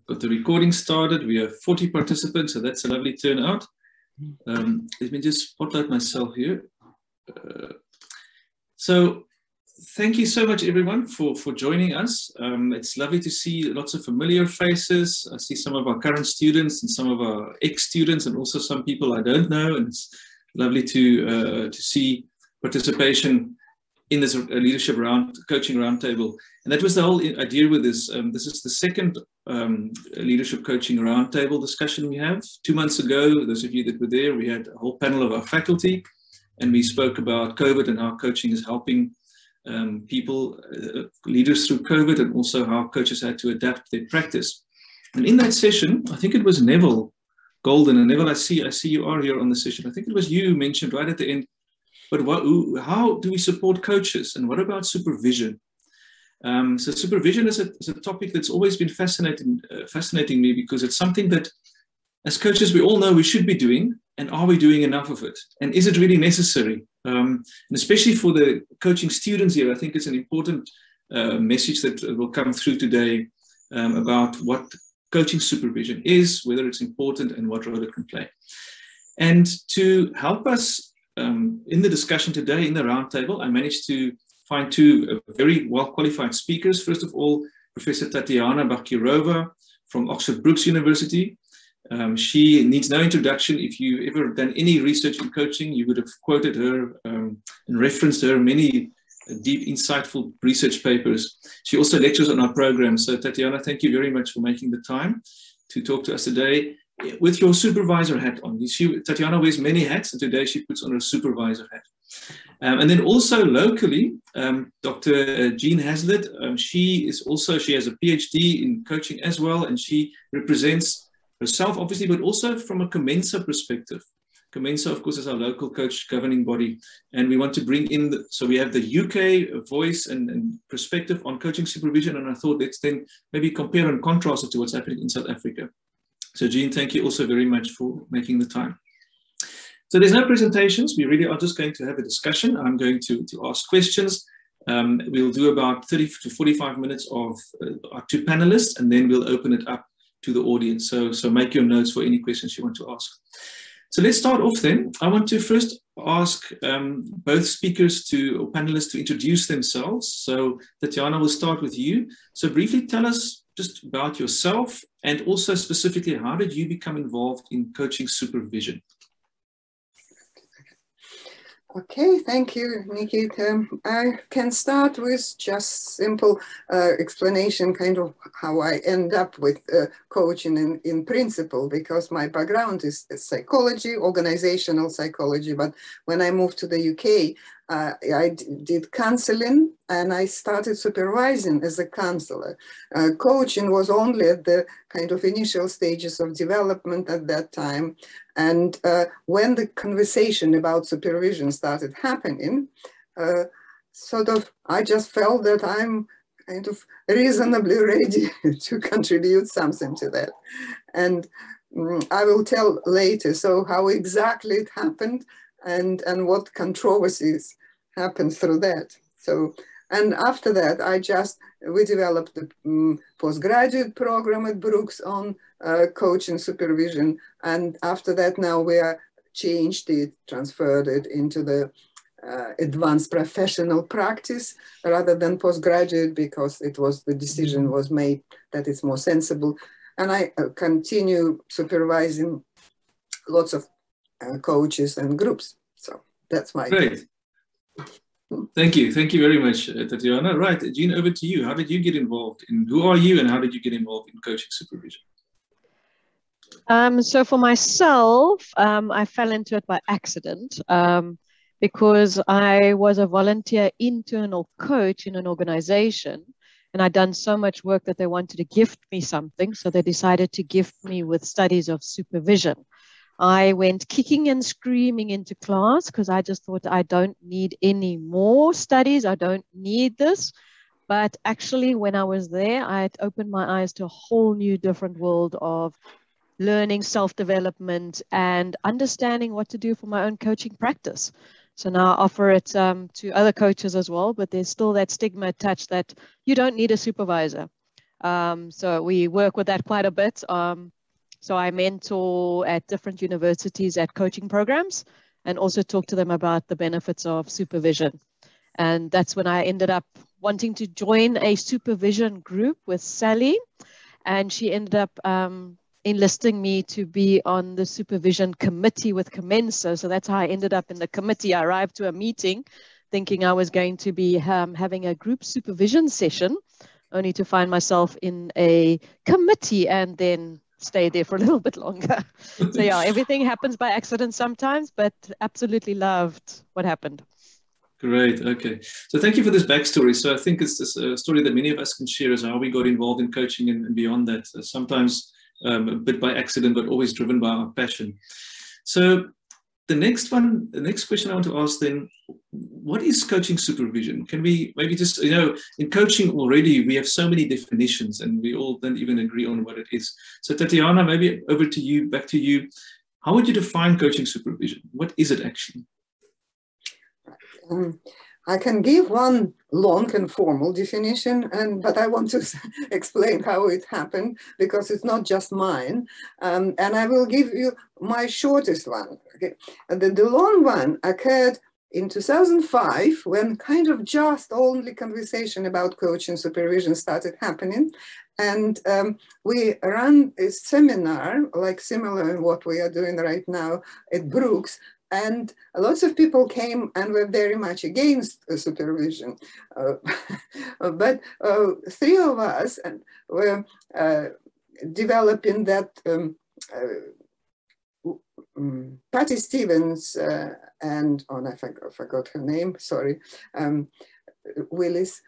Got the recording started. We have 40 participants, so that's a lovely turnout. Let me just spotlight myself here. So thank you so much, everyone, for joining us. It's lovely to see lots of familiar faces. I see some of our current students and some of our ex-students, and also some people I don't know. And it's lovely to see participation in this Leadership Coaching Roundtable. And that was the whole idea with this. This is the second Leadership Coaching Roundtable discussion we have. 2 months ago, those of you that were there, we had a whole panel of our faculty, and we spoke about COVID and how coaching is helping people, leaders through COVID, and also how coaches had to adapt their practice. And in that session, I think it was Neville Goldin, and Neville, I see you are here on the session. I think it was you who mentioned right at the end, but how do we support coaches, and what about supervision? So supervision is a topic that's always been fascinating me, because it's something that as coaches we all know we should be doing, and are we doing enough of it? And is it really necessary? And especially for the coaching students here, I think it's an important message that will come through today about what coaching supervision is, whether it's important, and what role it can play. And to help us in the discussion today, in the roundtable, I managed to find two very well-qualified speakers. First of all, Professor Tatiana Bachkirova from Oxford Brookes University. She needs no introduction. If you've ever done any research in coaching, you would have quoted her and referenced her many deep, insightful research papers. She also lectures on our program. So Tatiana, thank you very much for making the time to talk to us today with your supervisor hat on. Tatiana wears many hats, and today she puts on her supervisor hat. And then also locally, Dr. Jean Hazlitt, she has a PhD in coaching as well, and she represents herself, obviously, but also from a COMENSA perspective. COMENSA, of course, is our local coach governing body, and we want to bring in, so we have the UK voice and perspective on coaching supervision, and I thought let's then maybe compare and contrast it to what's happening in South Africa. So Jean, thank you also very much for making the time. So there's no presentations. We really are just going to have a discussion. I'm going to ask questions. We'll do about 30 to 45 minutes of our two panelists, and then we'll open it up to the audience. So make your notes for any questions you want to ask. So let's start off then. I want to first ask both speakers or panelists to introduce themselves. So Tatiana, will start with you. So briefly tell us just about yourself, and also specifically, how did you become involved in coaching supervision? Okay, thank you, Nicky. I can start with just simple explanation, kind of how I end up with coaching in principle, because my background is psychology, organizational psychology. But when I moved to the UK, I did counseling, and I started supervising as a counselor. Coaching was only at the kind of initial stages of development at that time. And when the conversation about supervision started happening, I just felt that I'm kind of reasonably ready to contribute something to that. And I will tell later, so how exactly it happened, and what controversies happened through that. So, and after that, we developed the postgraduate program at Brookes on coaching supervision. And after that, now we are transferred it into the advanced professional practice rather than postgraduate, because the decision was made that it's more sensible. And I continue supervising lots of coaches and groups. So that's my Great. Thank you. Thank you very much, Tatiana. Right, Jean, over to you. How did you get involved who are you, and how did you get involved in coaching supervision? So for myself, I fell into it by accident because I was a volunteer internal coach in an organization, and I'd done so much work that they wanted to gift me something. So they decided to gift me with studies of supervision. I went kicking and screaming into class because I just thought I don't need any more studies. I don't need this. But actually, when I was there, I had opened my eyes to a whole new different world of learning, self-development, and understanding what to do for my own coaching practice. So now I offer it to other coaches as well, but there's still that stigma attached that you don't need a supervisor. So we work with that quite a bit. So I mentor at different universities at coaching programs and also talk to them about the benefits of supervision. And that's when I ended up wanting to join a supervision group with Sally. And she ended up enlisting me to be on the supervision committee with COMENSA. So that's how I ended up in the committee. I arrived to a meeting thinking I was going to be having a group supervision session, only to find myself in a committee and then stay there for a little bit longer. So yeah, everything happens by accident sometimes, but absolutely loved what happened. Great. Okay. So thank you for this backstory. So I think it's a story that many of us can share as how we got involved in coaching and beyond that. Sometimes a bit by accident, but always driven by our passion. So the next question I want to ask then, what is coaching supervision? Can we maybe just, in coaching already, we have so many definitions and we all don't even agree on what it is. So Tatiana, maybe over to you, back to you. How would you define coaching supervision? What is it actually? I can give one long and formal definition, but I want to explain how it happened because it's not just mine. And I will give you my shortest one. Okay. The long one occurred in 2005 when kind of just only conversation about coaching supervision started happening. And we ran a seminar, like similar to what we are doing right now at Brooks. And lots of people came and were very much against supervision. But three of us were developing that Patty Stevens and, I forgot her name, sorry, Willis.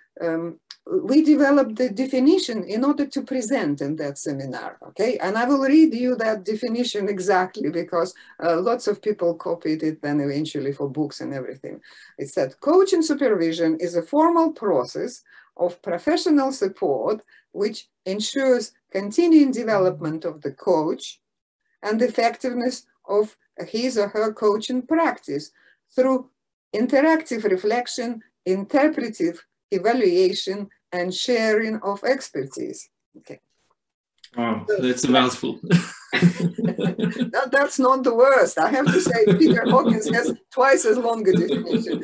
We developed the definition in order to present in that seminar, okay? And I will read you that definition exactly because lots of people copied it then eventually for books and everything. It said, coaching supervision is a formal process of professional support which ensures continuing development of the coach and the effectiveness of his or her coaching practice through interactive reflection, interpretive evaluation, and sharing of expertise. Okay. Wow, that's a mouthful. That's not the worst. I have to say, Peter Hawkins has twice as long a definition.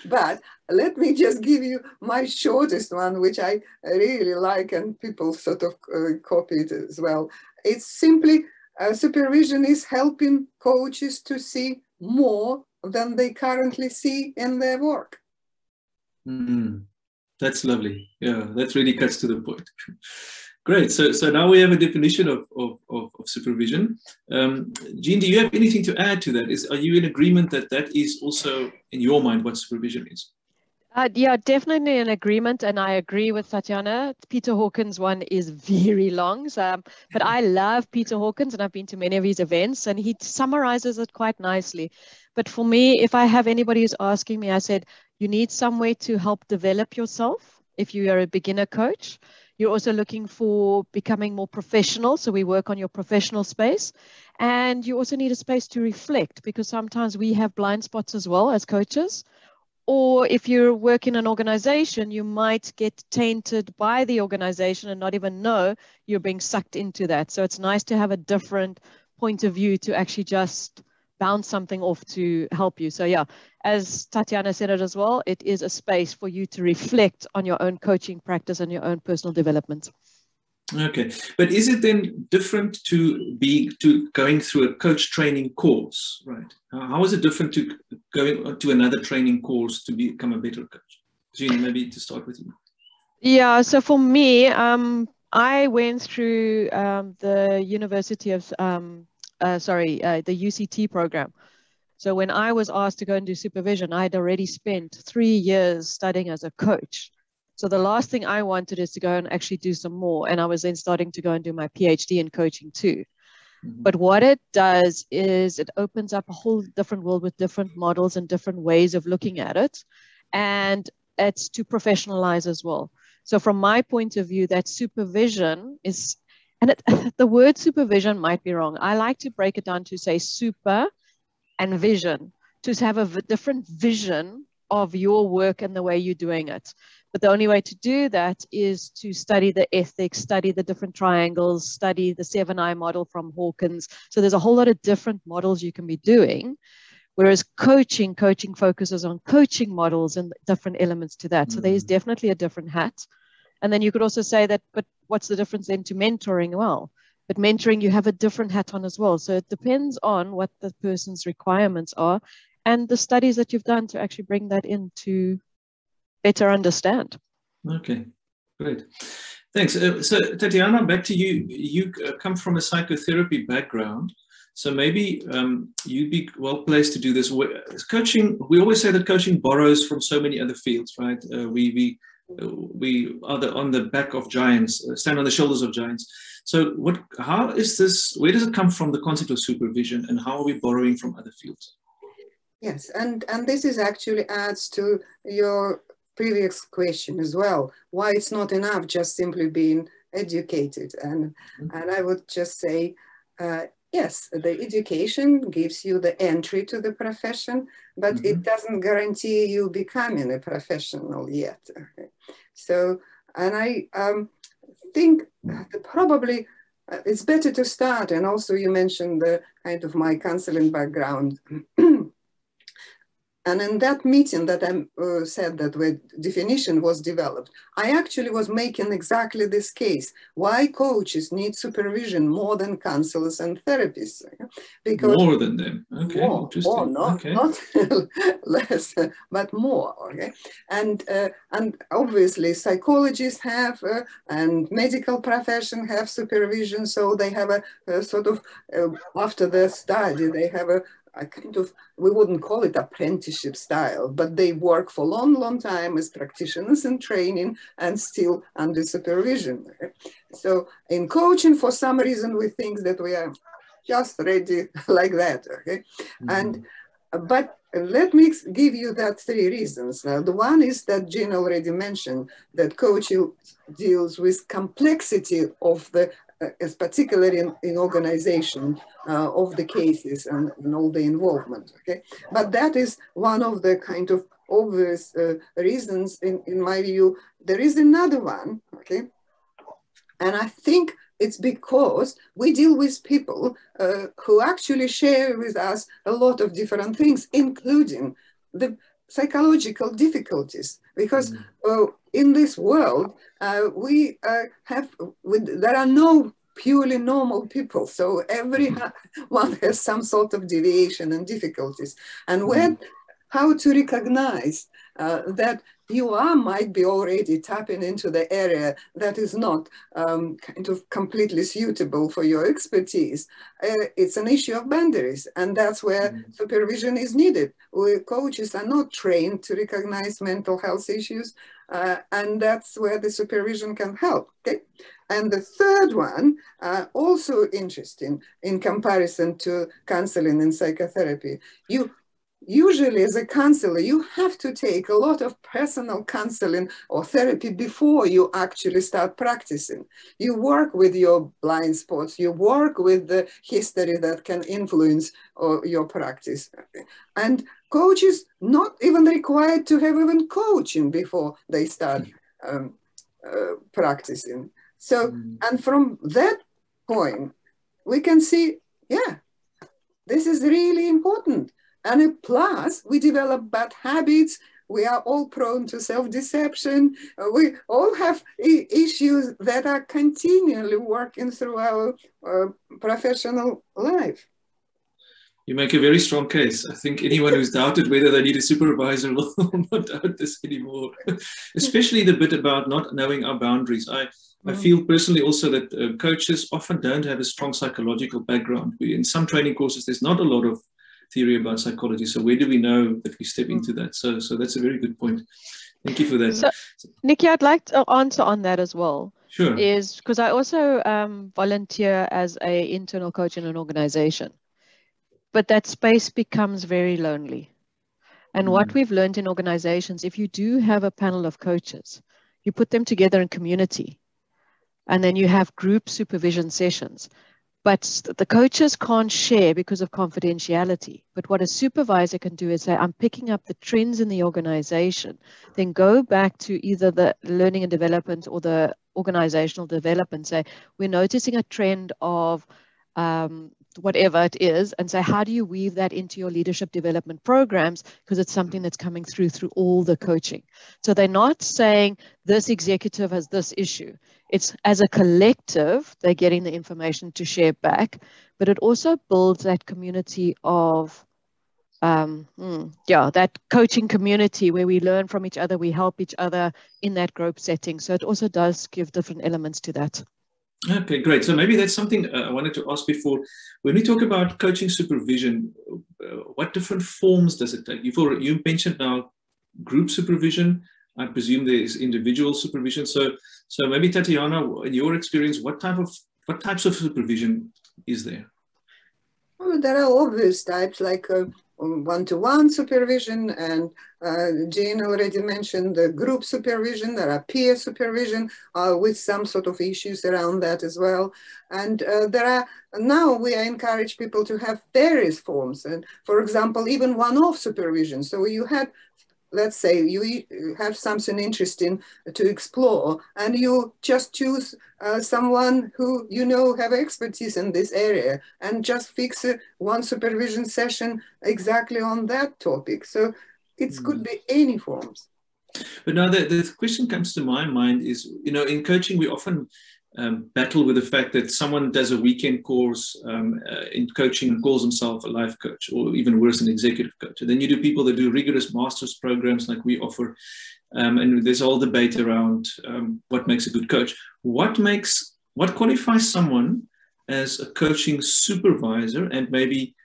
But let me just give you my shortest one, which I really like, and people sort of copy it as well. It's simply supervision is helping coaches to see more than they currently see in their work. That's lovely. Yeah, that really cuts to the point. Great. So now we have a definition of supervision. Jean, do you have anything to add to that? Are you in agreement that that is also in your mind what supervision is? Yeah, definitely in agreement, and I agree with Tatiana. Peter Hawkins' one is very long, but I love Peter Hawkins, and I've been to many of his events, and he summarizes it quite nicely. But for me, if I have anybody who's asking me, I said, you need some way to help develop yourself. If you are a beginner coach, you're also looking for becoming more professional. So we work on your professional space, and you also need a space to reflect because sometimes we have blind spots as well as coaches. Or if you work in an organization, you might get tainted by the organization and not even know you're being sucked into that. So it's nice to have a different point of view to actually just bounce something off to help you. So yeah, as Tatiana said it as well, it is a space for you to reflect on your own coaching practice and your own personal development. Okay, but is it then different to going through a coach training course, right? How is it different to going to another training course to become a better coach? Jean, maybe to start with you. Yeah, so for me, I went through the University of, the UCT program. So when I was asked to go and do supervision, I had already spent 3 years studying as a coach. So the last thing I wanted is to go and actually do some more. And I was then starting to go and do my PhD in coaching too. Mm-hmm. But what it does is it opens up a whole different world with different models and different ways of looking at it. And it's to professionalize as well. So from my point of view, that supervision is, and the word supervision might be wrong. I like to break it down to say super and vision, to have a different vision of your work and the way you're doing it. But the only way to do that is to study the ethics, study the different triangles, study the 7I model from Hawkins. So there's a whole lot of different models you can be doing. Whereas coaching focuses on coaching models and different elements to that. So there's definitely a different hat. And then you could also say that, but what's the difference then to mentoring? Well, but mentoring, you have a different hat on as well. So it depends on what the person's requirements are and the studies that you've done to actually bring that in to better understand. Okay, great. Thanks. So Tatiana, back to you. You come from a psychotherapy background. So maybe you'd be well placed to do this. Coaching, we always say that coaching borrows from so many other fields, right? We are on the back of giants, stand on the shoulders of giants. So how is this, where does it come from, the concept of supervision, and how are we borrowing from other fields? Yes, and this is actually adds to your previous question as well, why it's not enough just simply being educated. And I would just say, yes, the education gives you the entry to the profession, but it doesn't guarantee you becoming a professional yet. Okay. So, and I think probably it's better to start. And also you mentioned the kind of my counseling background. And in that meeting that I said that the definition was developed, I actually was making exactly this case. Why coaches need supervision more than counselors and therapists? Because more than them. Okay, interesting. Not less, but more. Okay, and obviously psychologists have and medical profession have supervision, so they have a sort of after their study they have a kind of, we wouldn't call it apprenticeship style, but they work for a long time as practitioners in training and still under supervision. So in coaching, for some reason, we think that we are just ready like that, okay? But let me give you that 3 reasons. Now, the one is that Jean already mentioned, that coaching deals with complexity of the as particularly in organization of the cases and all the involvement, okay? But that is one of the kind of obvious reasons in my view. There is another one, okay? And I think it's because we deal with people who actually share with us a lot of different things, including the psychological difficulties, because in this world, there are no purely normal people. So everyone has some sort of deviation and difficulties. And how to recognize that you might be already tapping into the area that is not kind of completely suitable for your expertise. It's an issue of boundaries, and that's where supervision is needed. Coaches are not trained to recognize mental health issues, and that's where the supervision can help. Okay? And the third one, also interesting in comparison to counseling and psychotherapy, usually as a counselor, you have to take a lot of personal counseling or therapy before you actually start practicing. You work with your blind spots, you work with the history that can influence your practice. And coaches not even required to have even coaching before they start practicing. So, and from that point, we can see, yeah, this is really important. And plus, we develop bad habits. We are all prone to self-deception. We all have issues that are continually working through our professional life. You make a very strong case. I think anyone who's doubted whether they need a supervisor will not doubt this anymore, especially the bit about not knowing our boundaries. I feel personally also that coaches often don't have a strong psychological background. In some training courses, there's not a lot of theory about psychology. So where do we know that we step into that? So that's a very good point. Thank you for that. So, Nicky, I'd like to answer on that as well. Sure. Is because I also volunteer as an internal coach in an organization. But that space becomes very lonely. And what we've learned in organizations, if you do have a panel of coaches, you put them together in community, and then you have group supervision sessions. But the coaches can't share because of confidentiality. But what a supervisor can do is say, I'm picking up the trends in the organization, then go back to either the learning and development or the organizational development, say, we're noticing a trend of whatever it is, and say, how do you weave that into your leadership development programs? Because it's something that's coming through all the coaching. So they're not saying this executive has this issue. It's as a collective, they're getting the information to share back, but it also builds that community of, that coaching community where we learn from each other, we help each other in that group setting. So it also does give different elements to that. Okay, great. So maybe that's something I wanted to ask before. When we talk about coaching supervision, what different forms does it take? You mentioned now group supervision. I presume there is individual supervision. So maybe Tatiana, in your experience, what types of supervision is there? Well, there are obvious types like one-to-one supervision, and Jean already mentioned the group supervision. There are peer supervision with some sort of issues around that as well. And now we encourage people to have various forms. And for example, even one-off supervision. So you had, let's say you have something interesting to explore and you just choose someone who you know have expertise in this area and just fix one supervision session exactly on that topic. So it could be any forms. But now the question comes to my mind is, in coaching, we often battle with the fact that someone does a weekend course in coaching and calls himself a life coach, or even worse, an executive coach. And then you do people that do rigorous master's programs like we offer. And there's all debate around what makes a good coach. What qualifies someone as a coaching supervisor, and maybe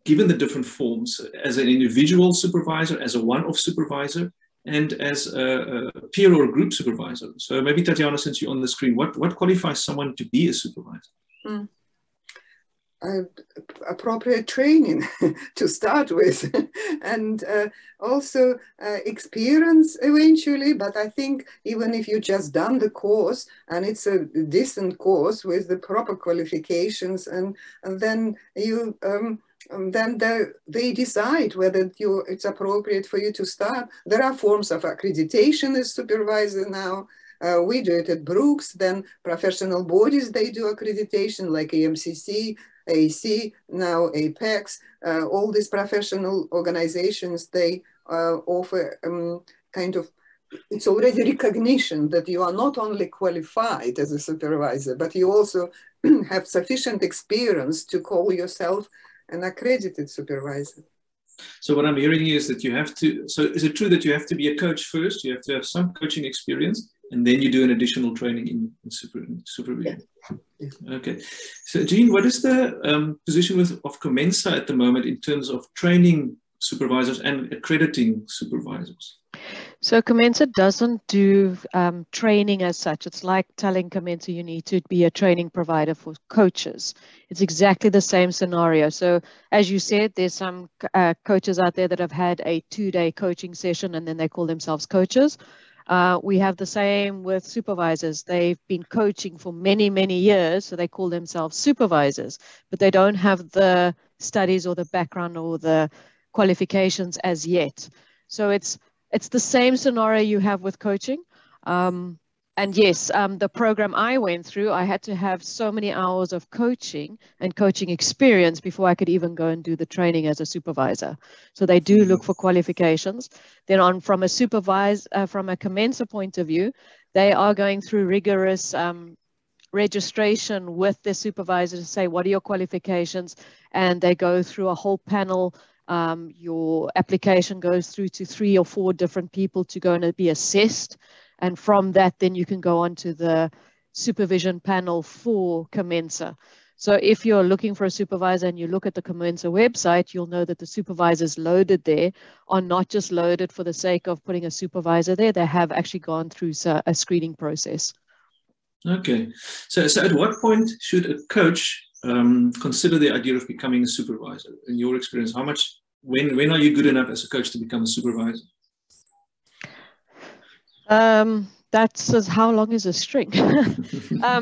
given the different forms, as an individual supervisor, as a one-off supervisor, and as a peer or group supervisor? So maybe Tatiana, since you're on the screen, what qualifies someone to be a supervisor? Appropriate training to start with, and also experience eventually. But I think even if you just done the course and it's a decent course with the proper qualifications, and then you they decide whether it's appropriate for you to start. There are forms of accreditation as supervisor now. We do it at Brooks. Then professional bodies, they do accreditation like AMCC, AC, now Apex. All these professional organizations, they offer kind of, it's already recognition that you are not only qualified as a supervisor, but you also have sufficient experience to call yourself an accredited supervisor. So what I'm hearing is that you have to, so is it true that you have to be a coach first? You have to have some coaching experience, and then you do an additional training in supervision? Yes. Okay. So Jean, what is the position of COMENSA at the moment in terms of training supervisors and accrediting supervisors? So COMENSA doesn't do training as such. It's like telling COMENSA you need to be a training provider for coaches. It's exactly the same scenario. So as you said, there's some coaches out there that have had a 2-day coaching session and then they call themselves coaches. We have the same with supervisors. They've been coaching for many, many years, so they call themselves supervisors, but they don't have the studies or the background or the qualifications as yet. So it's the same scenario you have with coaching. And yes, the program I went through, I had to have so many hours of coaching and coaching experience before I could even go and do the training as a supervisor. So they do look for qualifications. Then from a COMENSA point of view, they are going through rigorous registration with the supervisor to say, what are your qualifications? And they go through a whole panel. Your application goes through to 3 or 4 different people to go and be assessed. And from that, then you can go on to the supervision panel for COMENSA. So if you're looking for a supervisor and you look at the COMENSA website, you'll know that the supervisors loaded there are not just loaded for the sake of putting a supervisor there. They have actually gone through a screening process. Okay. So at what point should a coach consider the idea of becoming a supervisor? In your experience, when are you good enough as a coach to become a supervisor? that's as how long is a string.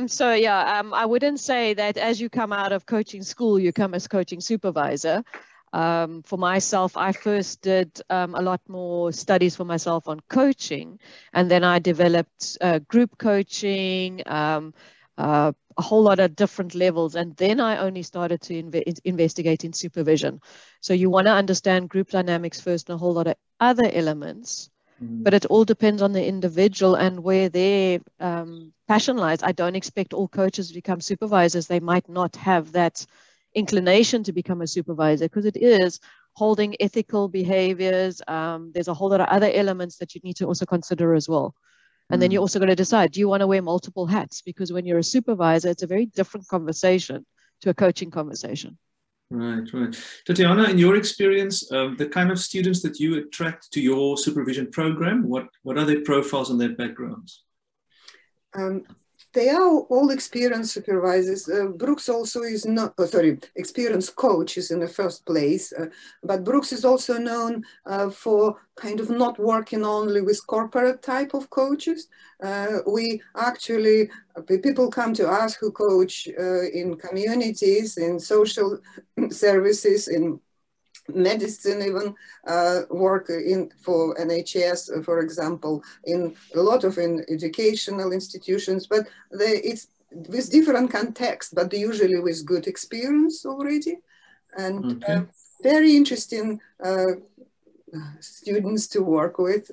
So yeah, I wouldn't say that as you come out of coaching school, you come as coaching supervisor. For myself, I first did a lot more studies for myself on coaching, and then I developed group coaching, a whole lot of different levels, and then I only started to investigate in supervision. So you want to understand group dynamics first and a whole lot of other elements, but it all depends on the individual and where their passion lies. I don't expect all coaches to become supervisors. They might not have that inclination to become a supervisor, because it is holding ethical behaviors. There's a whole lot of other elements that you need to also consider as well. And then you also got to decide, do you want to wear multiple hats? Because when you're a supervisor, it's a very different conversation to a coaching conversation. Right, right. Tatiana, in your experience, the kind of students that you attract to your supervision program, what are their profiles and their backgrounds? They are all experienced supervisors. Brooks also is not, experienced coaches in the first place, but Brooks is also known for kind of not working only with corporate type of coaches. We actually, people come to us who coach in communities, in social services, in medicine, even work for NHS, for example, in a lot of educational institutions, but it's with different context, but usually with good experience already, and very interesting students to work with,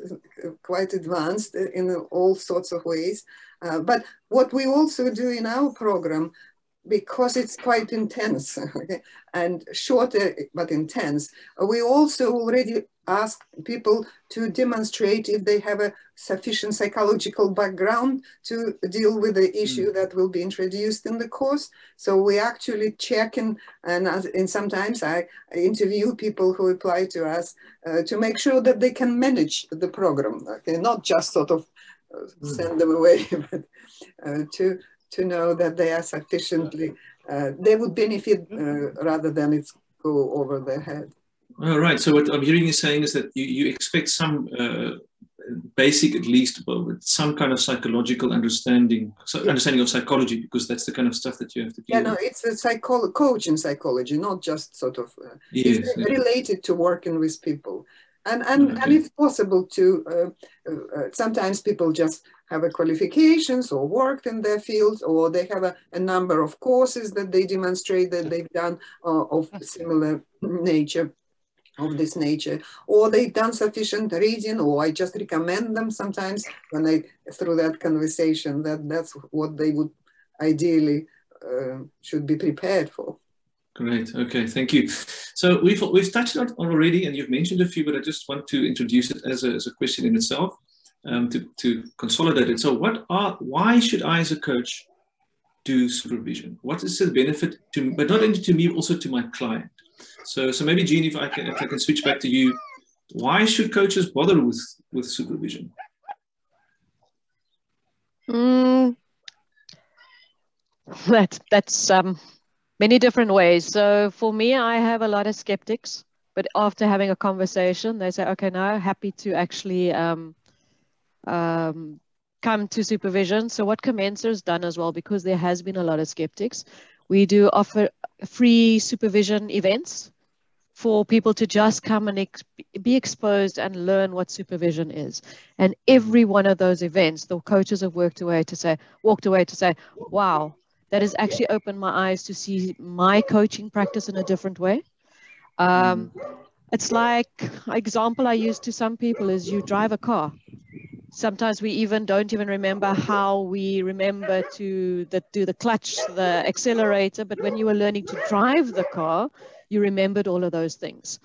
quite advanced in all sorts of ways. But what we also do in our program, because it's quite intense and shorter but intense, we also already ask people to demonstrate if they have a sufficient psychological background to deal with the issue that will be introduced in the course. So we actually check and sometimes I interview people who apply to us to make sure that they can manage the program, not just sort of send them away, but to know that they are sufficiently, they would benefit rather than it's go over their head. All right. So what I'm hearing you saying is that you expect some basic, at least, well, with some kind of psychological understanding of psychology, because that's the kind of stuff that you have to do. Yeah, no, it's a coaching psychology, not just sort of, it's related to working with people. And it's possible to, sometimes people just have a qualifications or worked in their fields, or they have a number of courses that they demonstrate that they've done of similar nature, of this nature, or they've done sufficient reading, or I just recommend them sometimes when through that conversation, that's what they would ideally should be prepared for. Great. Okay. Thank you. So we've touched on already, and you've mentioned a few, but I just want to introduce it as a question in itself, to consolidate it. So why should I as a coach do supervision? What is the benefit to, but not only to me, also to my client? So maybe Jean, if I can switch back to you, why should coaches bother with supervision? That's many different ways. So for me, I have a lot of skeptics, but after having a conversation, they say, okay, now happy to actually come to supervision. So what COMENSA has done as well, because there has been a lot of skeptics, we do offer free supervision events for people to just come and be exposed and learn what supervision is. And every one of those events, the coaches have walked away to say, wow, that has actually opened my eyes to see my coaching practice in a different way. It's like, an example I use to some people is you drive a car. Sometimes we don't even remember how we remember to do the clutch, the accelerator, but when you were learning to drive the car, you remembered all of those things.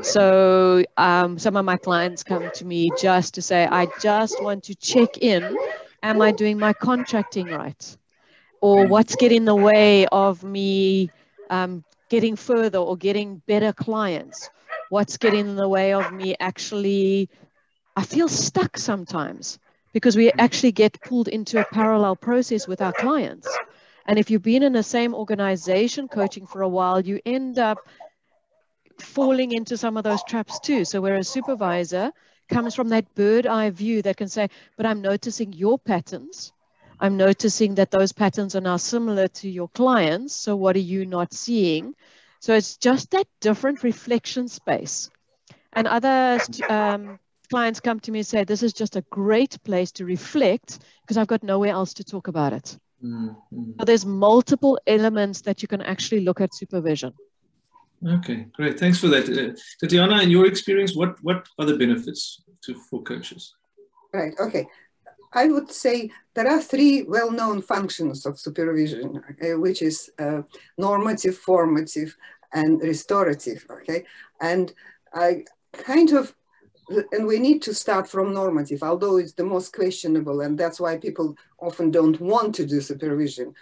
So some of my clients come to me just to say, I just want to check in, am I doing my contracting right? Or what's getting in the way of me getting further or getting better clients? What's getting in the way of me actually, I feel stuck sometimes because we actually get pulled into a parallel process with our clients. And if you've been in the same organization coaching for a while, you end up falling into some of those traps too. So where a supervisor comes from that bird eye view that can say, but I'm noticing your patterns. I'm noticing that those patterns are now similar to your clients. So what are you not seeing? So it's just that different reflection space. And other clients come to me and say, this is just a great place to reflect because I've got nowhere else to talk about it. So there's multiple elements that you can actually look at supervision. Okay, great. Thanks for that. Tatiana, in your experience, what are the benefits for coaches? Right, okay. I would say there are three well-known functions of supervision, okay, which is normative, formative, and restorative, okay? And I kind of, and we need to start from normative, although it's the most questionable, and that's why people often don't want to do supervision.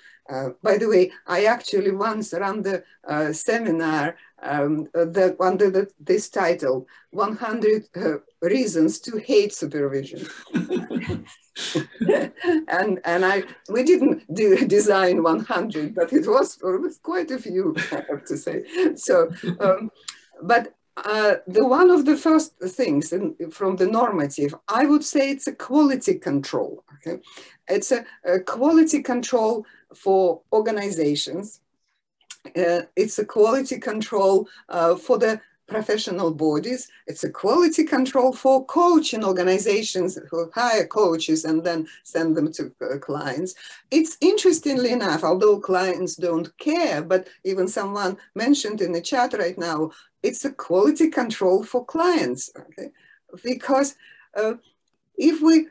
By the way, I actually once ran the seminar under this title, 100 Reasons to Hate Supervision. and we didn't design 100, but it was quite a few, I have to say. So, but the one of the first things from the normative, I would say it's a quality control. Okay, it's a quality control for organizations. It's a quality control for the professional bodies. It's a quality control for coaching organizations who hire coaches and then send them to clients. It's interestingly enough, although clients don't care, but even someone mentioned in the chat right now, it's a quality control for clients, okay? Because if we,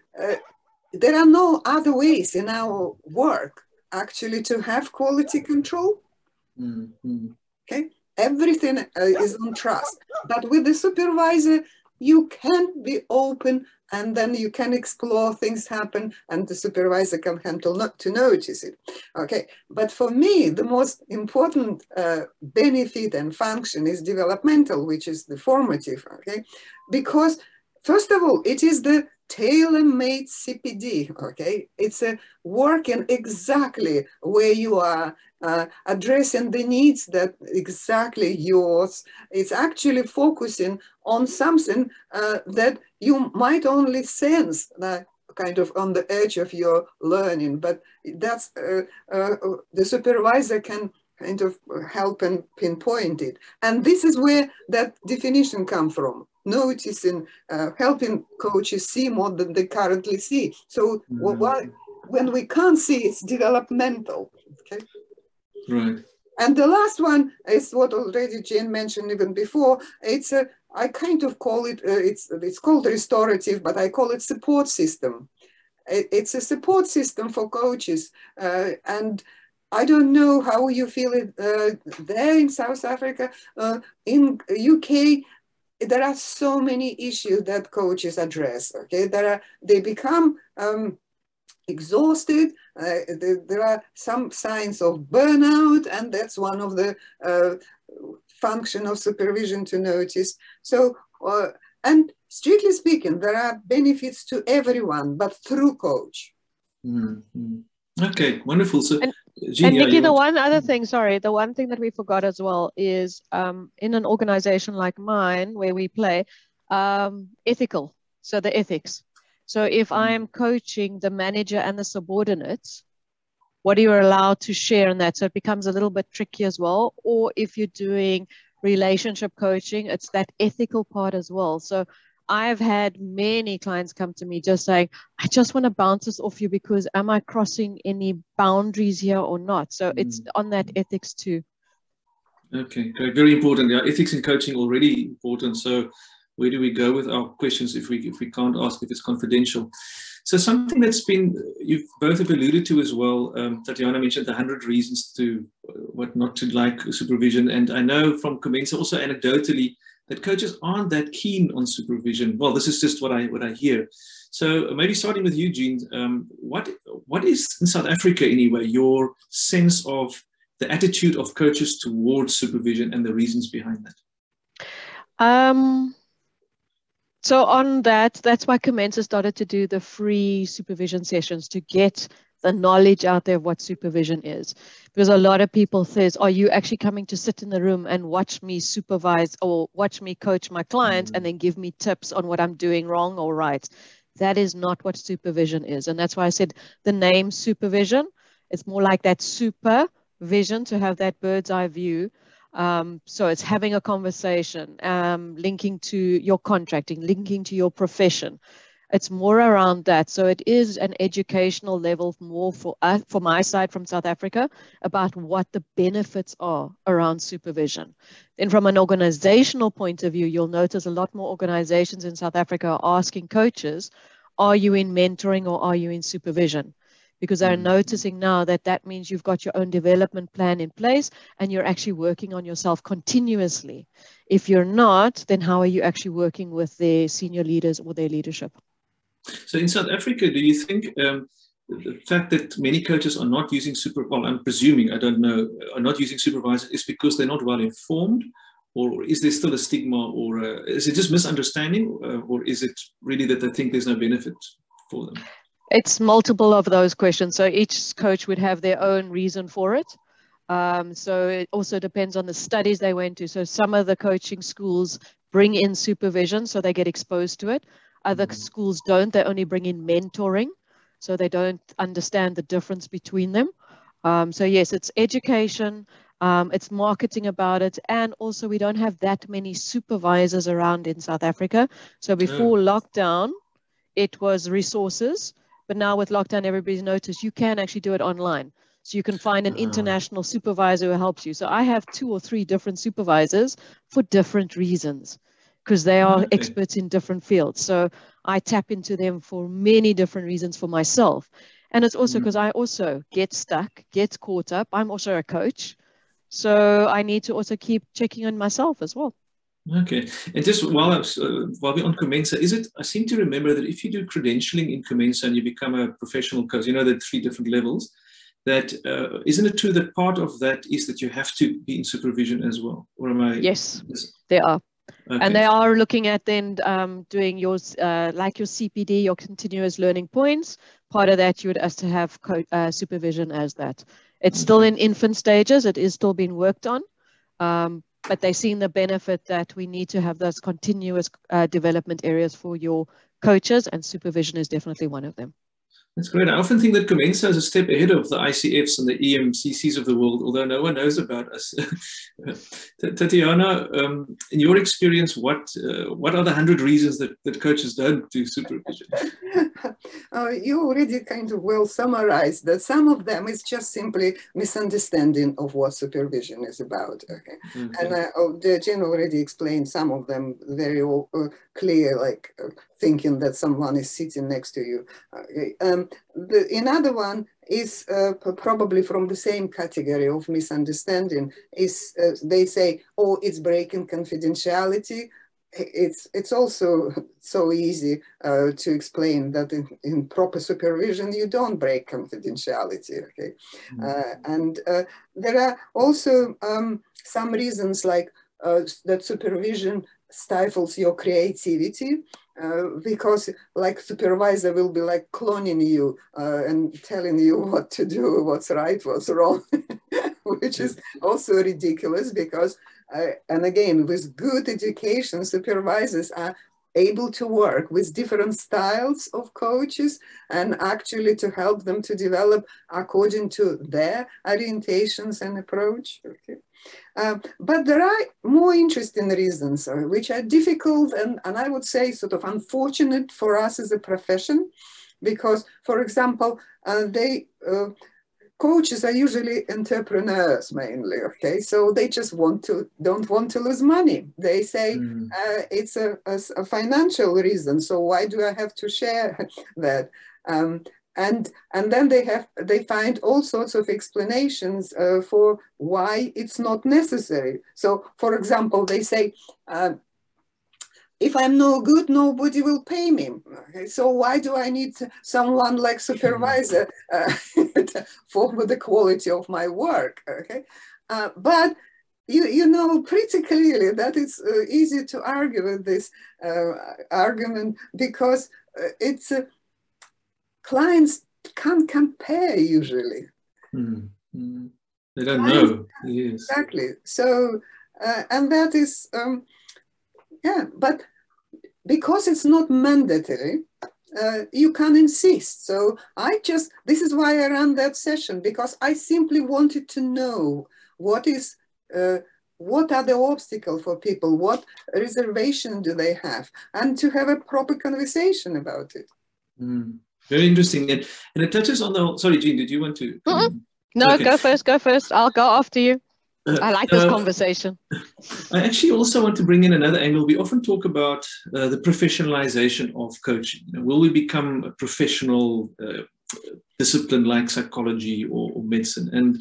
there are no other ways in our work actually to have quality control. Okay, everything is on trust, but with the supervisor, you can be open and then you can explore things happen and the supervisor can handle not to notice it. Okay, but for me, the most important benefit and function is developmental, which is the formative, okay? Because first of all, it is the tailor-made CPD, okay? It's a working exactly where you are, addressing the needs that exactly yours. It's actually focusing on something that you might only sense kind of on the edge of your learning, but that's the supervisor can kind of help and pinpoint it. And this is where that definition comes from. Noticing, helping coaches see more than they currently see. So when we can't see, it's developmental, okay? Right. And the last one is what already Jane mentioned even before. It's a, I kind of call it, it's called restorative, but I call it support system. It's a support system for coaches. And I don't know how you feel it there in South Africa. In UK, there are so many issues that coaches address, okay? They become exhausted. There are some signs of burnout, and that's one of the function of supervision to notice. So, and strictly speaking, there are benefits to everyone, but through coach. Okay, wonderful. So, and Nicky, the one other thing, sorry, the one thing that we forgot as well is in an organization like mine where we play, ethical, so the ethics. So if I'm coaching the manager and the subordinates, what are you allowed to share in that? So it becomes a little bit tricky as well. Or if you're doing relationship coaching, it's that ethical part as well. So I've had many clients come to me just saying, I just want to bounce this off you because am I crossing any boundaries here or not? So it's on that ethics too. Okay, great. Very important. Yeah, ethics in coaching already important. So where do we go with our questions if we can't ask if it's confidential? So something that's been, you've both have alluded to as well, Tatiana mentioned the 100 reasons to what not to like supervision. And I know from COMENSA also anecdotally that coaches aren't that keen on supervision. Well, this is just what I hear. So maybe starting with you, Jean, what is in South Africa anyway, your sense of the attitude of coaches towards supervision and the reasons behind that? So on that, that's why COMENSA started to do the free supervision sessions to get the knowledge out there of what supervision is. Because a lot of people says, are you actually coming to sit in the room and watch me supervise or watch me coach my clients and then give me tips on what I'm doing wrong or right? That is not what supervision is. And that's why I said the name supervision, it's more like that supervision, to have that bird's eye view. So it's having a conversation, linking to your contracting, linking to your profession. It's more around that. So it is an educational level more for us, for my side from South Africa, about what the benefits are around supervision. Then from an organizational point of view, you'll notice a lot more organizations in South Africa are asking coaches, are you in mentoring or are you in supervision? Because they're noticing now that that means you've got your own development plan in place and you're actually working on yourself continuously. If you're not, then how are you actually working with their senior leaders or their leadership? So in South Africa, do you think the fact that many coaches are not using well, I'm presuming, I don't know, are not using supervisors is because they're not well informed? Or is there still a stigma, or is it just misunderstanding, or is it really that they think there's no benefit for them? It's multiple of those questions. So each coach would have their own reason for it. So it also depends on the studies they went to. So some of the coaching schools bring in supervision, so they get exposed to it. Other schools don't. They only bring in mentoring, so they don't understand the difference between them. So yes, it's education, it's marketing about it, and also we don't have that many supervisors around in South Africa. So before lockdown, it was resources, but now with lockdown, everybody's noticed you can actually do it online. So you can find an international supervisor who helps you. So I have 2 or 3 different supervisors for different reasons, because they are experts in different fields. So I tap into them for many different reasons for myself. And it's also because I also get stuck, get caught up. I'm also a coach. So I need to also keep checking on myself as well. Okay. And just while we're on COMENSA, is it, I seem to remember that if you do credentialing in COMENSA and you become a professional coach, you know, the 3 different levels, that isn't it true that part of that is that you have to be in supervision as well? Or am I? Yes, they are. Okay. And they are looking at then doing yours, like your CPD, your continuous learning points. Part of that you would have to have supervision as that. It's still in infant stages. It is still being worked on. But they've seen the benefit that we need to have those continuous development areas for your coaches, and supervision is definitely one of them. That's great. I often think that COMENSA is a step ahead of the ICFs and the EMCCs of the world, although no one knows about us. Tatiana, in your experience, what are the 100 reasons that coaches don't do supervision? You already kind of well summarized that. Some of them is just simply misunderstanding of what supervision is about. Okay. And Jean already explained some of them very clear, like thinking that someone is sitting next to you. Another one is probably from the same category of misunderstanding is they say, oh, it's breaking confidentiality. It's also so easy to explain that in proper supervision, you don't break confidentiality, okay? And there are also some reasons like that supervision stifles your creativity, because like supervisor will be like cloning you and telling you what to do, what's right, what's wrong, which is also ridiculous because, and again, with good education, supervisors are able to work with different styles of coaches and actually to help them to develop according to their orientations and approach. Okay. But there are more interesting reasons which are difficult and I would say sort of unfortunate for us as a profession, because, for example, coaches are usually entrepreneurs mainly, okay? So they just don't want to lose money. They say it's a financial reason, so why do I have to share that? And then they find all sorts of explanations for why it's not necessary. So, for example, they say, if I'm no good, nobody will pay me. Okay, so why do I need someone like supervisor for the quality of my work? Okay, but you know pretty clearly that it's easy to argue with this argument because it's clients can't compare usually. They don't know. Yes. Exactly. So, and that is, yeah, but because it's not mandatory, you can insist. So this is why I ran that session, because I simply wanted to know what are the obstacles for people, what reservation do they have, and to have a proper conversation about it. Very interesting. And it touches on the, sorry, Jean, did you want to? No, okay. Go first. I'll go after you. I like this conversation. I actually also want to bring in another angle. We often talk about the professionalization of coaching. Will we become a professional discipline like psychology or medicine? And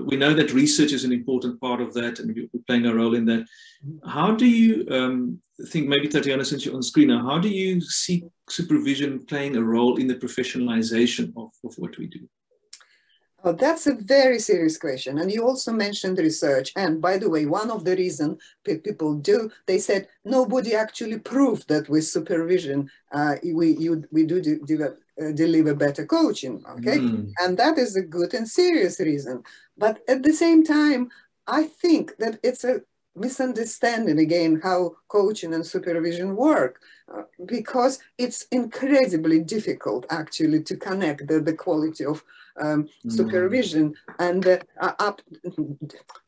we know that research is an important part of that, and we're playing a role in that. How do you think, maybe Tatiana, since you're on screen now, how do you see supervision playing a role in the professionalization of what we do? Oh, that's a very serious question. And you also mentioned research. And by the way, one of the reasons people do, they said nobody actually proved that with supervision, we do deliver better coaching, okay? And that is a good and serious reason. But at the same time, I think that it's a misunderstanding again how coaching and supervision work, because it's incredibly difficult actually to connect the quality of supervision and up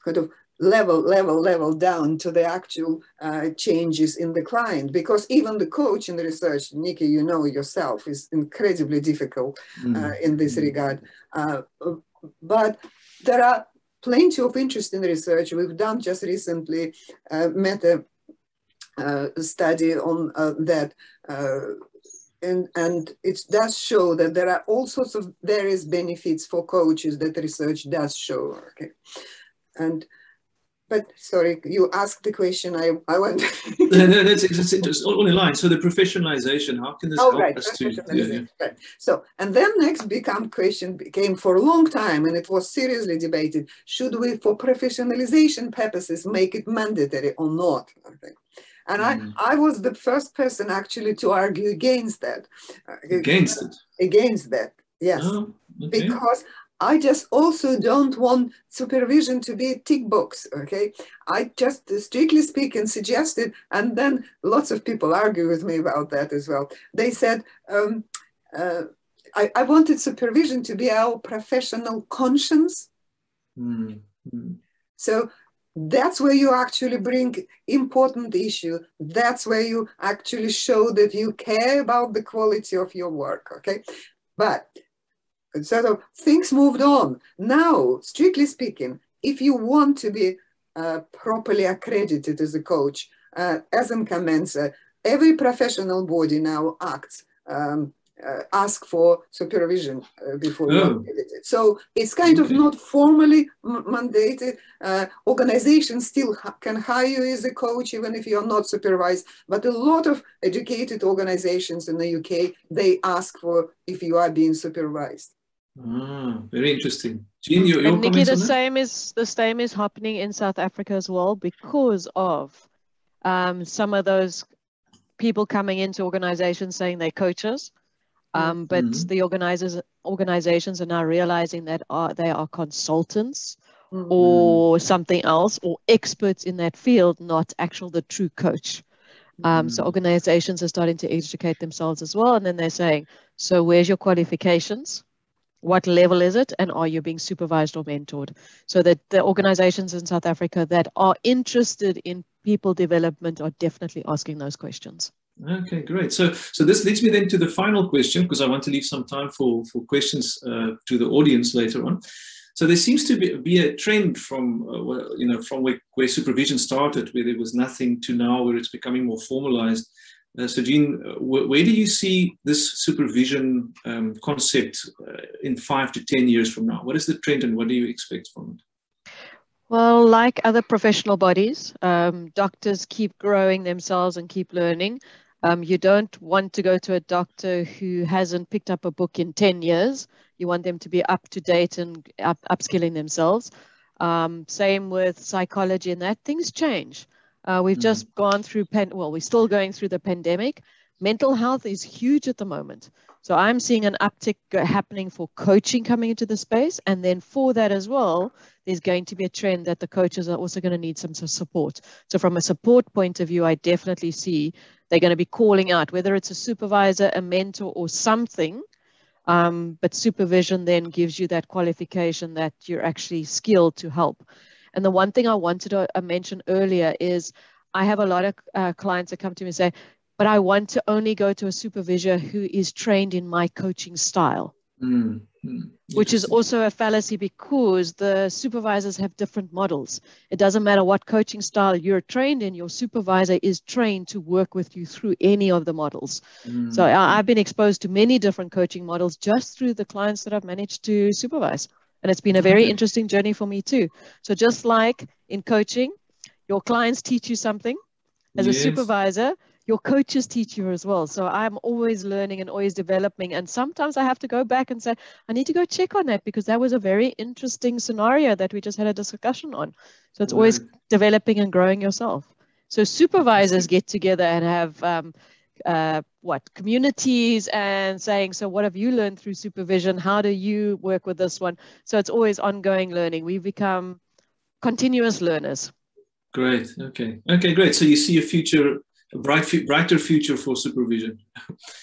kind of level down to the actual changes in the client, because even the coach in the research, Nicky, you know yourself, is incredibly difficult in this regard. But there are plenty of interesting research. We've done just recently meta study on that, and it does show that there are all sorts of various benefits for coaches that research does show. Okay, but sorry, you asked the question. I went. No, that's all in line. So the professionalization, how can this help us to? Yeah. Right. So, and then next question became for a long time, and it was seriously debated: should we, for professionalization purposes, make it mandatory or not? Okay. And I was the first person actually to argue against that. Against it? Against that, yes. Oh, okay. Because I just also don't want supervision to be a tick box, okay? I just, strictly speaking, suggested, and then lots of people argue with me about that as well. They said, I wanted supervision to be our professional conscience. So that's where you actually bring important issue. That's where you actually show that you care about the quality of your work, okay? But sort of things moved on. Now, strictly speaking, if you want to be properly accredited as a coach, as in COMENSA, every professional body now ask for supervision before you're accredited. So it's kind of not formally mandated. Organizations still can hire you as a coach even if you're not supervised, but a lot of educated organizations in the UK, they ask for if you are being supervised. Very interesting. Jean, your and Nicky, the same is happening in South Africa as well, because of some of those people coming into organizations saying they're coaches, but the organizations are now realizing that they are consultants or something else, or experts in that field, not the true coach. So organizations are starting to educate themselves as well, and then they're saying, so where's your qualifications? What level is it? And are you being supervised or mentored? So that the organizations in South Africa that are interested in people development are definitely asking those questions. Okay, great. So this leads me then to the final question, because I want to leave some time for questions to the audience later on. So there seems to be a trend from, from where supervision started, where there was nothing, to now where it's becoming more formalized. So Jean, where do you see this supervision concept in 5 to 10 years from now? What is the trend and what do you expect from it? Well, like other professional bodies, doctors keep growing themselves and keep learning. You don't want to go to a doctor who hasn't picked up a book in 10 years. You want them to be up to date and upskilling themselves. Same with psychology and that. Things change. We've just gone through, we're still going through the pandemic. Mental health is huge at the moment. So I'm seeing an uptick happening for coaching coming into the space. And then for that as well, there's going to be a trend that the coaches are also going to need some support. So from a support point of view, I definitely see they're going to be calling out, whether it's a supervisor, a mentor, or something. But supervision then gives you that qualification that you're actually skilled to help. And the one thing I wanted to mention earlier is I have a lot of clients that come to me and say, but I want to only go to a supervisor who is trained in my coaching style, which is also a fallacy because the supervisors have different models. It doesn't matter what coaching style you're trained in, your supervisor is trained to work with you through any of the models. So I've been exposed to many different coaching models just through the clients that I've managed to supervise. And it's been a very interesting journey for me too. So just like in coaching, your clients teach you something as a supervisor, your coaches teach you as well. So I'm always learning and always developing. And sometimes I have to go back and say, I need to go check on that because that was a very interesting scenario that we just had a discussion on. So it's always developing and growing yourself. So supervisors get together and have communities and saying, so what have you learned through supervision? How do you work with this one? So it's always ongoing learning. We've become continuous learners. Great. Okay, great. So you see a future, a brighter future for supervision.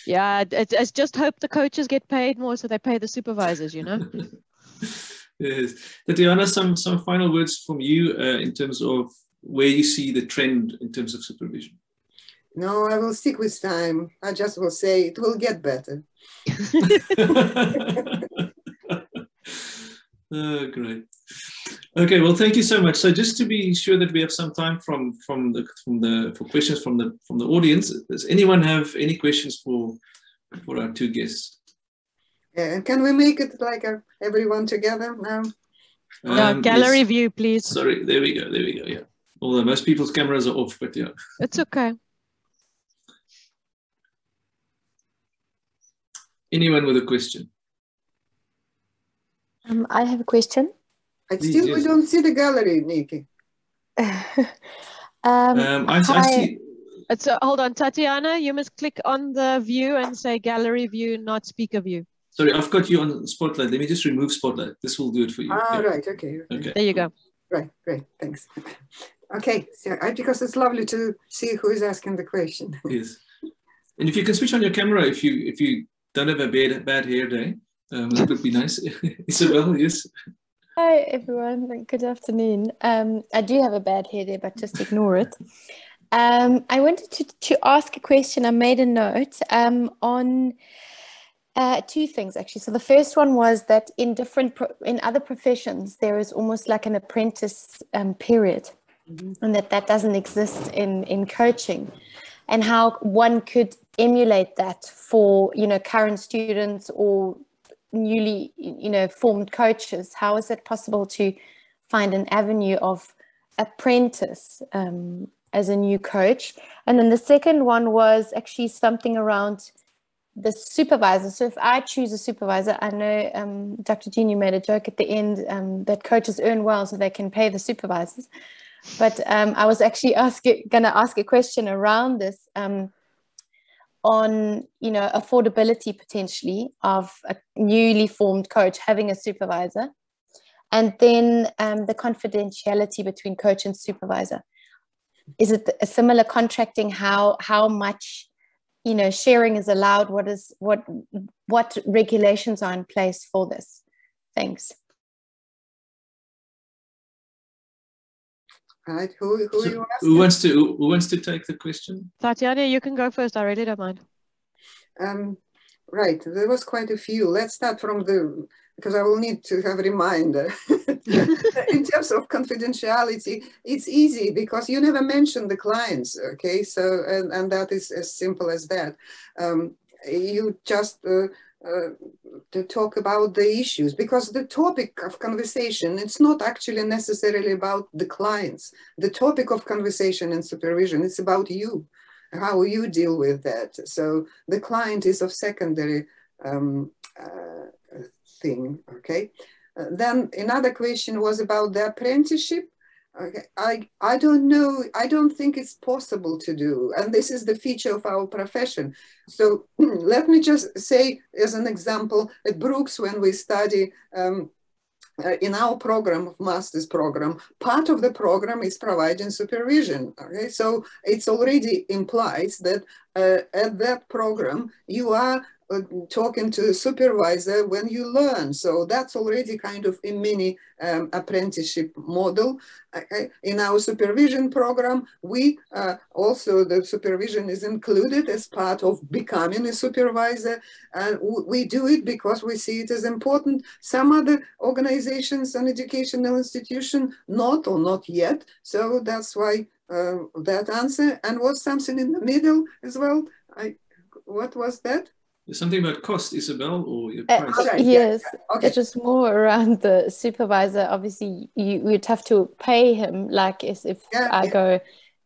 Yeah, it's just hope the coaches get paid more so they pay the supervisors, you know. Yes. Tatiana, some final words from you in terms of where you see the trend in terms of supervision. No, I will stick with time. I just will say it will get better. Great. Okay, well, thank you so much. So just to be sure that we have some time for questions from the audience, does anyone have any questions for our two guests? Yeah, and can we make it like everyone together now? Gallery view, please. Sorry, there we go. Yeah. Although most people's cameras are off, but yeah. It's okay. Anyone with a question? I have a question. We don't see the gallery, Nicky. I see. Hold on, Tatiana, you must click on the view and say gallery view, not speaker view. Sorry, I've got you on Spotlight. Let me just remove Spotlight. This will do it for you. Right, okay. There you go. Right, great, thanks. Okay, so because it's lovely to see who is asking the question. Yes, and if you can switch on your camera if you don't have a bad hair day, that would be nice. Isabel, yes. Hi everyone, good afternoon. I do have a bad hair day, but just ignore it. I wanted to ask a question. I made a note on two things actually. So the first one was that in other professions there is almost like an apprentice period, and that doesn't exist in coaching, and how one could emulate that for current students or newly formed coaches. How is it possible to find an avenue of apprentice as a new coach? And then the second one was actually something around the supervisor. So if I choose a supervisor, I know Dr. Jean, you made a joke at the end that coaches earn well so they can pay the supervisors, but I was actually going to ask a question around this on affordability potentially of a newly formed coach having a supervisor, and then the confidentiality between coach and supervisor. Is it a similar contracting? How much sharing is allowed? What regulations are in place for this? Thanks. Right. Who wants to take the question? Tatiana, you can go first. I really don't mind. Right. There was quite a few. Let's start from because I will need to have a reminder. In terms of confidentiality, it's easy because you never mention the clients. Okay. So, and that is as simple as that. You just to talk about the issues, because the topic of conversation, it's not actually necessarily about the clients. The topic of conversation and supervision, it's about you, how you deal with that. So the client is of secondary thing, okay? Then another question was about the apprenticeship. Okay. I don't know. I don't think it's possible to do. And this is the feature of our profession. So let me just say, as an example, at Brooks, when we study in our program, master's program, part of the program is providing supervision. Okay, so it's already implies that at that program you are talking to the supervisor when you learn. So that's already kind of a mini apprenticeship model. In our supervision program, we also, the supervision is included as part of becoming a supervisor. And we do it because we see it as important. Some other organizations and educational institutions, not or not yet. So that's why that answer. And was something in the middle as well? What was that? There's something about cost, Isabel, or your price. Right, yes, yeah. Okay. it's just more around the supervisor. Obviously, you'd have to pay him, like if I go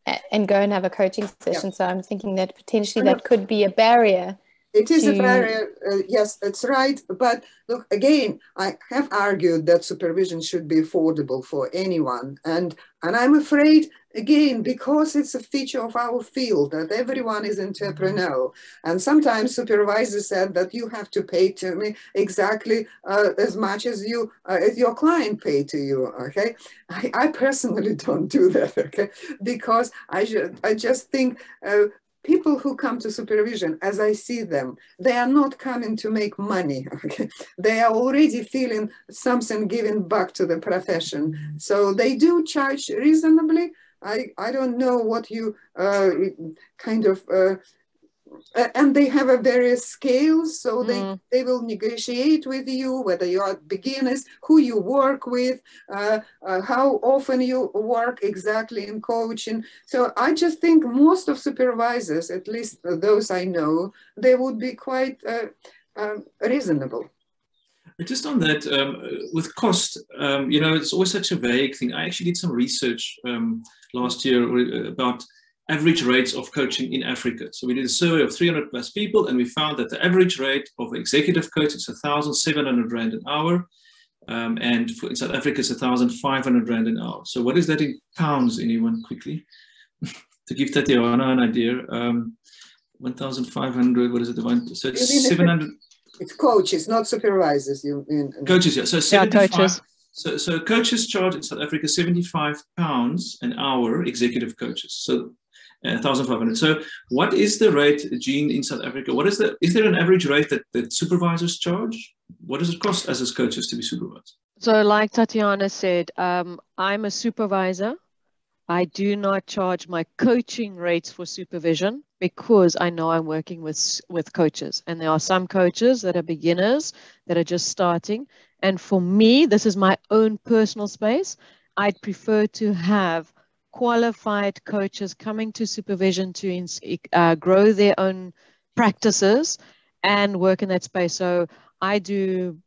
and have a coaching session. So I'm thinking that potentially that could be a barrier. It is a barrier, yes, that's right. But look, again, I have argued that supervision should be affordable for anyone. And I'm afraid, again, because it's a feature of our field that everyone is entrepreneurial. And sometimes supervisors said that you have to pay to me exactly as much as your client pay to you, okay? I personally don't do that, okay? Because I just think, people who come to supervision, as I see them, they are not coming to make money. Okay? They are already feeling something given back to the profession. So they do charge reasonably. I don't know what you kind of, and they have a various scales, so they will negotiate with you, whether you are beginners, who you work with, how often you work exactly in coaching. So I just think most of supervisors, at least those I know, they would be quite reasonable. Just on that, with cost, you know, it's always such a vague thing. I actually did some research last year about average rates of coaching in Africa. So we did a survey of 300 plus people, and we found that the average rate of executive coach is 1,700 Rand an hour. And in South Africa, it's 1,500 Rand an hour. So what is that in pounds, anyone, quickly? To give Tatiana an idea, 1,500, what is it? So it's 700. It's coaches, not supervisors. You mean coaches, yeah. So 75. Coaches. So coaches charge in South Africa £75 an hour, executive coaches. So 1,500. So what is the rate, Jean, in South Africa? Is there an average rate that supervisors charge? What does it cost as coaches to be supervised? So like Tatiana said, I'm a supervisor. I do not charge my coaching rates for supervision because I know I'm working with coaches. And there are some coaches that are beginners that are just starting. And for me, this is my own personal space. I'd prefer to have qualified coaches coming to supervision to grow their own practices and work in that space. So I do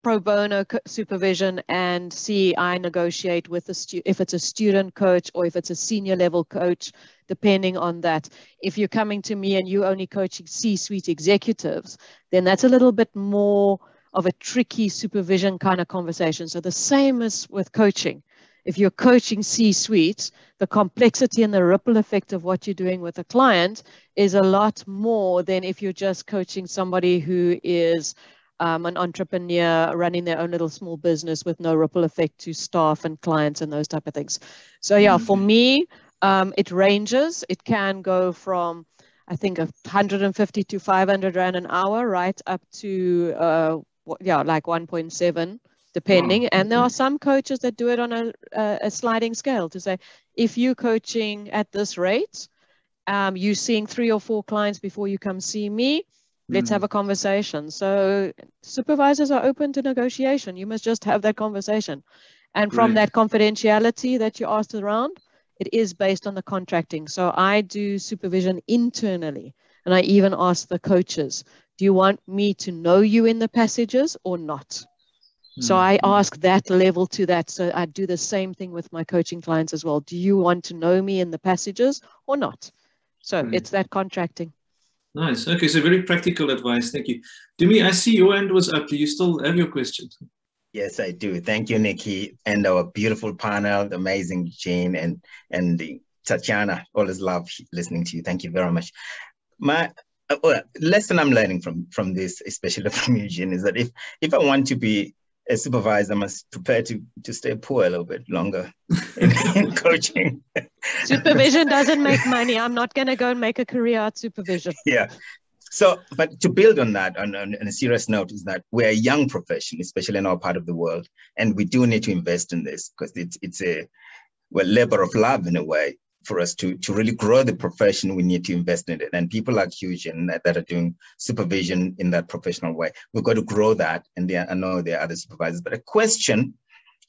pro bono supervision, and I negotiate with if it's a student coach or if it's a senior level coach, depending on that. If you're coming to me and you're only coaching C-suite executives, then that's a little bit more of a tricky supervision kind of conversation. So the same as with coaching. If you're coaching C-suites, the complexity and the ripple effect of what you're doing with a client is a lot more than if you're just coaching somebody who is an entrepreneur running their own little small business with no ripple effect to staff and clients and those type of things. So yeah, for me, it ranges. It can go from, I think, 150 to 500 Rand an hour, right up to, like 1.7. depending. And there are some coaches that do it on a sliding scale to say, if you're coaching at this rate, you're seeing 3 or 4 clients before you come see me, let's have a conversation. So supervisors are open to negotiation. You must just have that conversation. And from that confidentiality that you asked around, it is based on the contracting. So I do supervision internally. And I even ask the coaches, do you want me to know you in the passages or not? So I ask that level to that. So I do the same thing with my coaching clients as well. Do you want to know me in the passages or not? So it's that contracting. Nice. Okay, so very practical advice. Thank you. Demi, I see your hand was up. Do you still have your question? Yes, I do. Thank you, Nikki, and our beautiful panel, the amazing Jean and the Tatiana. Always love listening to you. Thank you very much. My lesson I'm learning from this, especially from Eugene, is that if I want to be a supervisor, I must prepare to stay poor a little bit longer in coaching. Supervision doesn't make money. I'm not going to go and make a career at supervision. Yeah. So, but to build on that, on a serious note, is that we're a young profession, especially in our part of the world, and we do need to invest in this because it's a labor of love in a way. For us to really grow the profession, we need to invest in it. And people like Eugene that are doing supervision in that professional way, we've got to grow that. And I know there are other supervisors, but a question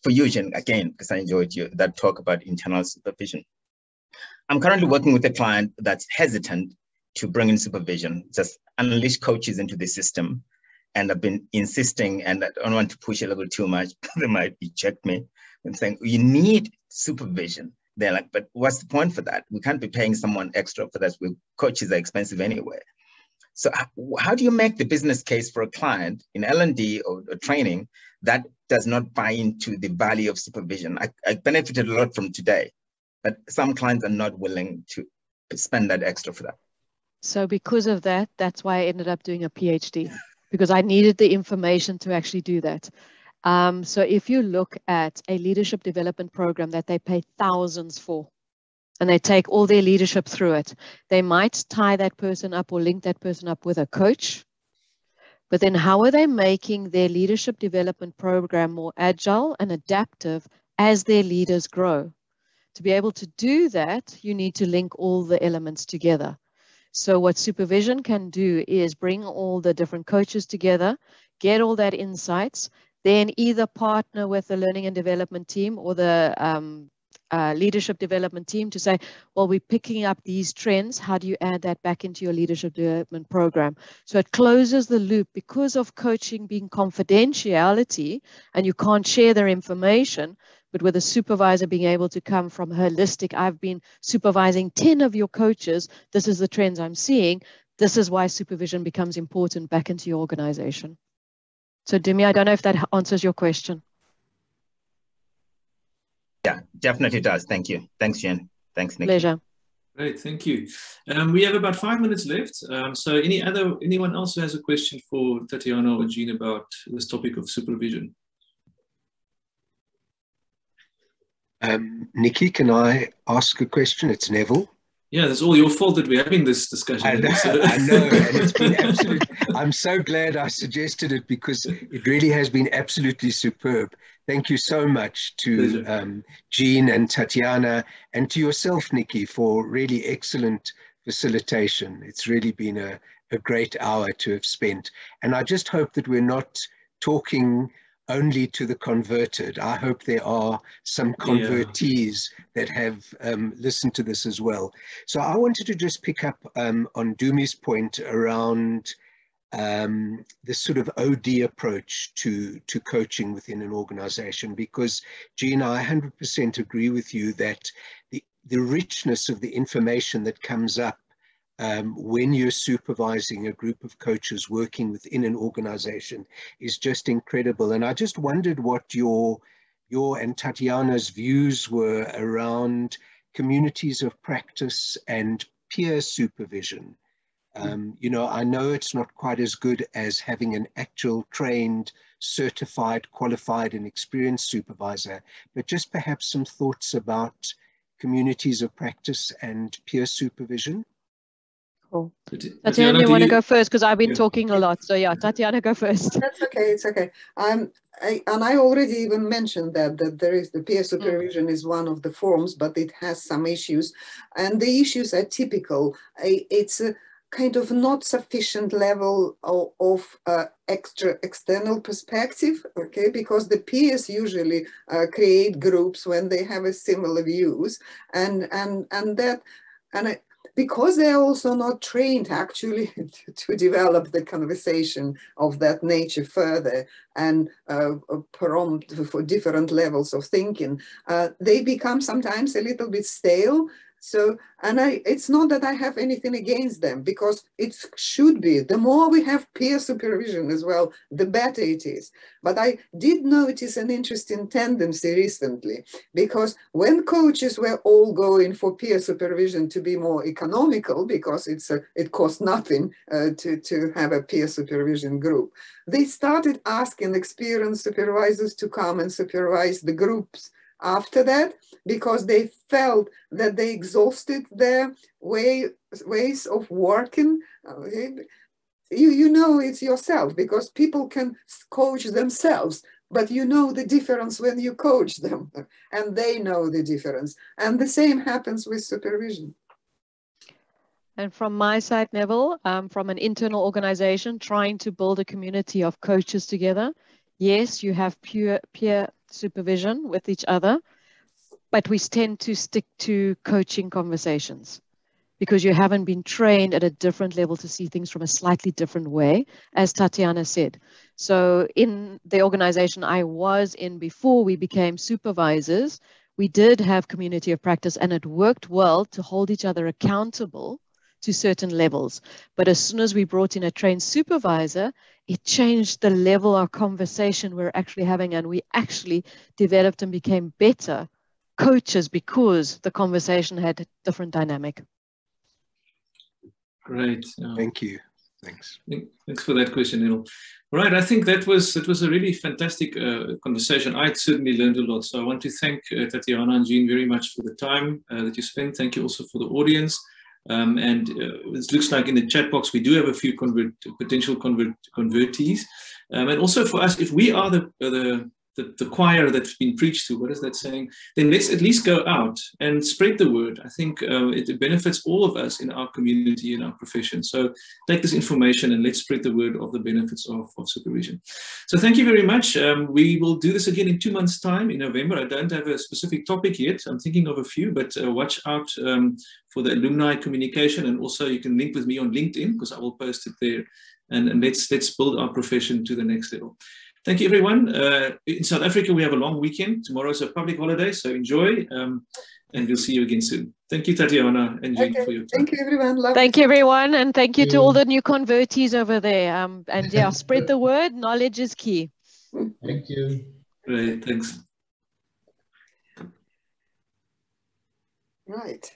for Eugene, again, because I enjoyed that talk about internal supervision. I'm currently working with a client that's hesitant to bring in supervision, just unleash coaches into the system. And I've been insisting, and I don't want to push a little too much, they might eject me, and saying, you need supervision. They're like, but what's the point for that? We can't be paying someone extra for that. Coaches are expensive anyway. So how do you make the business case for a client in L&D or training that does not buy into the value of supervision? I benefited a lot from today, but some clients are not willing to spend that extra for that. So because of that, that's why I ended up doing a PhD, because I needed the information to actually do that. So if you look at a leadership development program that they pay thousands for, and they take all their leadership through it, they might tie that person up or link that person up with a coach. But then how are they making their leadership development program more agile and adaptive as their leaders grow? To be able to do that, you need to link all the elements together. So what supervision can do is bring all the different coaches together, get all that insights, then either partner with the learning and development team or the leadership development team to say, well, we're picking up these trends. How do you add that back into your leadership development program? So it closes the loop because of coaching being confidentiality and you can't share their information. But with a supervisor being able to come from holistic, I've been supervising 10 of your coaches. This is the trends I'm seeing. This is why supervision becomes important back into your organization. So Dimi, I don't know if that answers your question. Yeah, definitely does. Thank you. Thanks, Jen. Thanks, Nikki. Pleasure. Great, thank you. We have about 5 minutes left. So anyone else who has a question for Tatiana or Jean about this topic of supervision? Nikki, can I ask a question? It's Neville. Yeah, it's all your fault that we're having this discussion. I know, and it's been absolute. I'm so glad I suggested it because it really has been absolutely superb. Thank you so much to Jean and Tatiana and to yourself, Nikki, for really excellent facilitation. It's really been a great hour to have spent. And I just hope that we're not talking only to the converted. I hope there are some convertees that have listened to this as well. So I wanted to just pick up on Dumi's point around this sort of OD approach to coaching within an organization, because Jean, I 100% agree with you that the richness of the information that comes up when you're supervising a group of coaches working within an organization is just incredible. And I just wondered what your and Tatiana's views were around communities of practice and peer supervision. You know, I know it's not quite as good as having an actual trained, certified, qualified and experienced supervisor, but just perhaps some thoughts about communities of practice and peer supervision. Cool. Tatiana, you want to go first? Because I've been talking a lot. So yeah, Tatiana, go first. That's okay. It's okay. And I already even mentioned that there is the peer supervision is one of the forms, but it has some issues. And the issues are typical. It's a kind of not sufficient level of external perspective, okay? Because the peers usually create groups when they have a similar views because they're also not trained actually to develop the conversation of that nature further and prompt for different levels of thinking, they become sometimes a little bit stale. So, and it's not that I have anything against them, because it should be. The more we have peer supervision as well, the better it is. But I did notice an interesting tendency recently, because when coaches were all going for peer supervision to be more economical, because it costs nothing to have a peer supervision group, they started asking experienced supervisors to come and supervise the groups after that, because they felt that they exhausted their ways of working. You know it's yourself, because people can coach themselves, but you know the difference when you coach them, and they know the difference. And the same happens with supervision. And from my side, Neville, from an internal organization trying to build a community of coaches together, yes, you have peer supervision with each other, but we tend to stick to coaching conversations because you haven't been trained at a different level to see things from a slightly different way, as Tatiana said. So in the organization I was in before we became supervisors, we did have community of practice, and it worked well to hold each other accountable to certain levels. But as soon as we brought in a trained supervisor, it changed the level of conversation we're actually having, and we actually developed and became better coaches because the conversation had a different dynamic. Great. Thank you. Thanks. Thanks for that question, Neville. Right, I think that was a really fantastic conversation. I certainly learned a lot. So I want to thank Tatiana and Jean very much for the time that you spent. Thank you also for the audience. It looks like in the chat box we do have a few potential convertees, and also for us, if we are the choir that's been preached to, what is that saying? Then let's at least go out and spread the word. I think it benefits all of us in our community, in our profession. So take this information and let's spread the word of the benefits of supervision. So thank you very much. We will do this again in 2 months' time in November. I don't have a specific topic yet. I'm thinking of a few, but watch out for the alumni communication. And also you can link with me on LinkedIn because I will post it there. And let's build our profession to the next level. Thank you, everyone. In South Africa, we have a long weekend. Tomorrow is a public holiday, so enjoy, and we'll see you again soon. Thank you, Tatiana and Jean, for your time. Thank you, everyone. Thank you, everyone, and thank you to all the new convertees over there. And yeah, spread the word. Knowledge is key. Thank you. Great, thanks. Right.